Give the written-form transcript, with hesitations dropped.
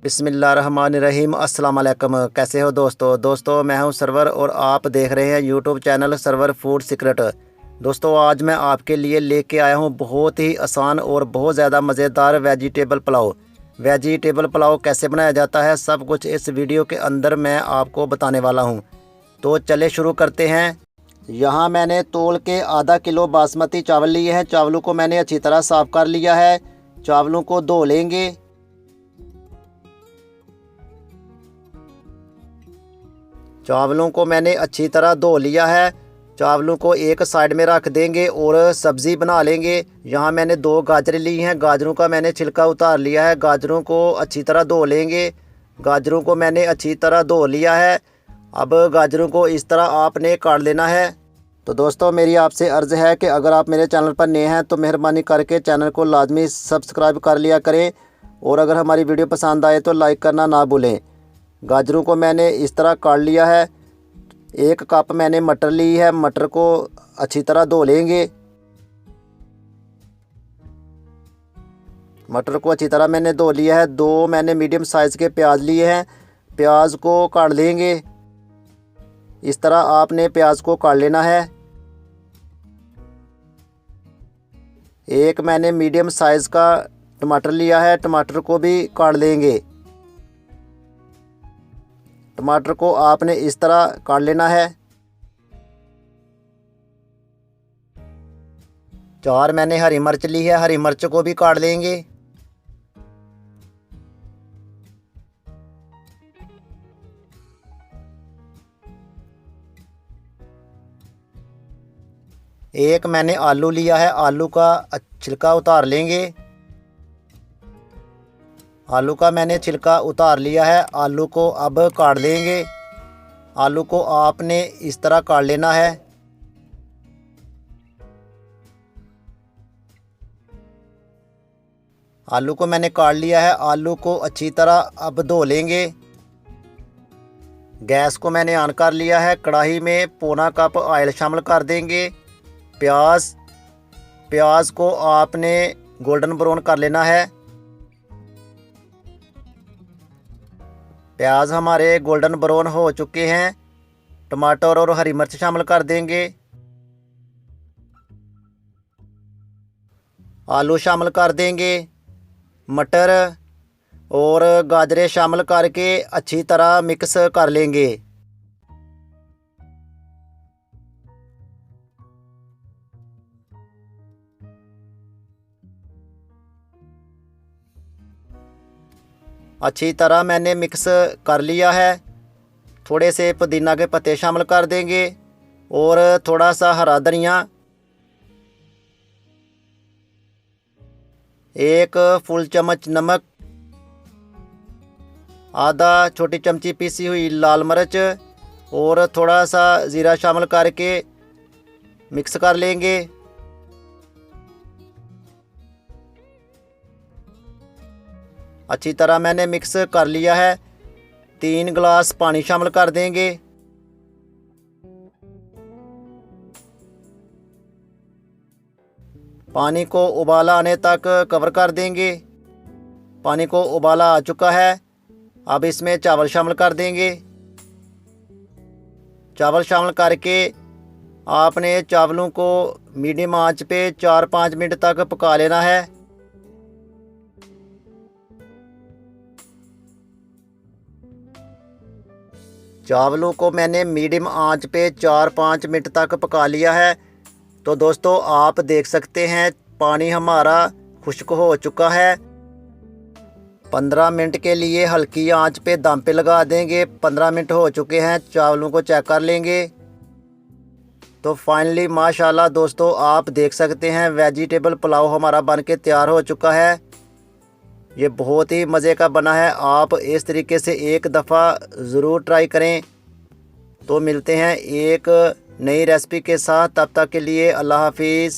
बिस्मिल्लाहिर्रहमानिर्रहीम। अस्सलाम वालेकुम। कैसे हो दोस्तों मैं हूं सरवर और आप देख रहे हैं YouTube channel Sarwar food secret. दोस्तों आज मैं आपके लिए लेके आया हूं बहुत ही आसान और बहुत ज़्यादा मज़ेदार वेजिटेबल पुलाव। वेजिटेबल पुलाव कैसे बनाया जाता है सब कुछ इस वीडियो के अंदर मैं आपको बताने वाला हूं। तो चले शुरू करते हैं। यहाँ मैंने तोल के आधा किलो बासमती चावल लिए हैं। चावलों को मैंने अच्छी तरह साफ़ कर लिया है। चावलों को धो लेंगे। चावलों को मैंने अच्छी तरह धो लिया है। चावलों को एक साइड में रख देंगे और सब्ज़ी बना लेंगे। यहाँ मैंने 2 गाजरें ली हैं। गाजरों का मैंने छिलका उतार लिया है। गाजरों को अच्छी तरह धो लेंगे। गाजरों को मैंने अच्छी तरह धो लिया है। अब गाजरों को इस तरह आपने काट लेना है। तो दोस्तों मेरी आपसे अर्ज़ है कि अगर आप मेरे चैनल पर नए हैं तो मेहरबानी करके चैनल को लाजमी सब्सक्राइब कर लिया करें और अगर हमारी वीडियो पसंद आए तो लाइक करना ना भूलें। गाजरों को मैंने इस तरह काट लिया है। 1 कप मैंने मटर ली है। मटर को अच्छी तरह धो लेंगे। मटर को अच्छी तरह मैंने धो लिया है। 2 मैंने मीडियम साइज़ के प्याज लिए हैं। प्याज को काट लेंगे। इस तरह आपने प्याज को काट लेना है। 1 मैंने मीडियम साइज़ का टमाटर लिया है। टमाटर को भी काट लेंगे। टमाटर को आपने इस तरह काट लेना है। 4 मैंने हरी मिर्च ली है। हरी मिर्च को भी काट लेंगे। एक मैंने आलू लिया है। आलू का छिलका उतार लेंगे। आलू का मैंने छिलका उतार लिया है। आलू को अब काट लेंगे। आलू को आपने इस तरह काट लेना है। आलू को मैंने काट लिया है। आलू को अच्छी तरह अब धो लेंगे। गैस को मैंने ऑन कर लिया है। कढ़ाई में पौना कप ऑयल शामिल कर देंगे। प्याज को आपने गोल्डन ब्राउन कर लेना है। प्याज हमारे गोल्डन ब्राउन हो चुके हैं। टमाटर और हरी मिर्च शामिल कर देंगे। आलू शामिल कर देंगे। मटर और गाजरें शामिल करके अच्छी तरह मिक्स कर लेंगे। अच्छी तरह मैंने मिक्स कर लिया है। थोड़े से पुदीना के पत्ते शामिल कर देंगे और थोड़ा सा हरा धनिया। 1 फुल चम्मच नमक। आधा छोटी चमची पीसी हुई लाल मिर्च और थोड़ा सा ज़ीरा शामिल करके मिक्स कर लेंगे। अच्छी तरह मैंने मिक्स कर लिया है। 3 गिलास पानी शामिल कर देंगे। पानी को उबाला आने तक कवर कर देंगे। पानी को उबाला आ चुका है। अब इसमें चावल शामिल कर देंगे। चावल शामिल करके आपने चावलों को मीडियम आंच पे 4-5 मिनट तक पका लेना है। चावलों को मैंने मीडियम आंच पे 4-5 मिनट तक पका लिया है। तो दोस्तों आप देख सकते हैं पानी हमारा खुश्क हो चुका है। 15 मिनट के लिए हल्की आंच पे दम पे लगा देंगे। 15 मिनट हो चुके हैं। चावलों को चेक कर लेंगे। तो फाइनली माशाल्लाह दोस्तों आप देख सकते हैं वेजिटेबल पुलाव हमारा बन के तैयार हो चुका है। ये बहुत ही मज़े का बना है। आप इस तरीके से एक दफ़ा ज़रूर ट्राई करें। तो मिलते हैं एक नई रेसिपी के साथ। तब तक के लिए अल्लाह हाफिज़।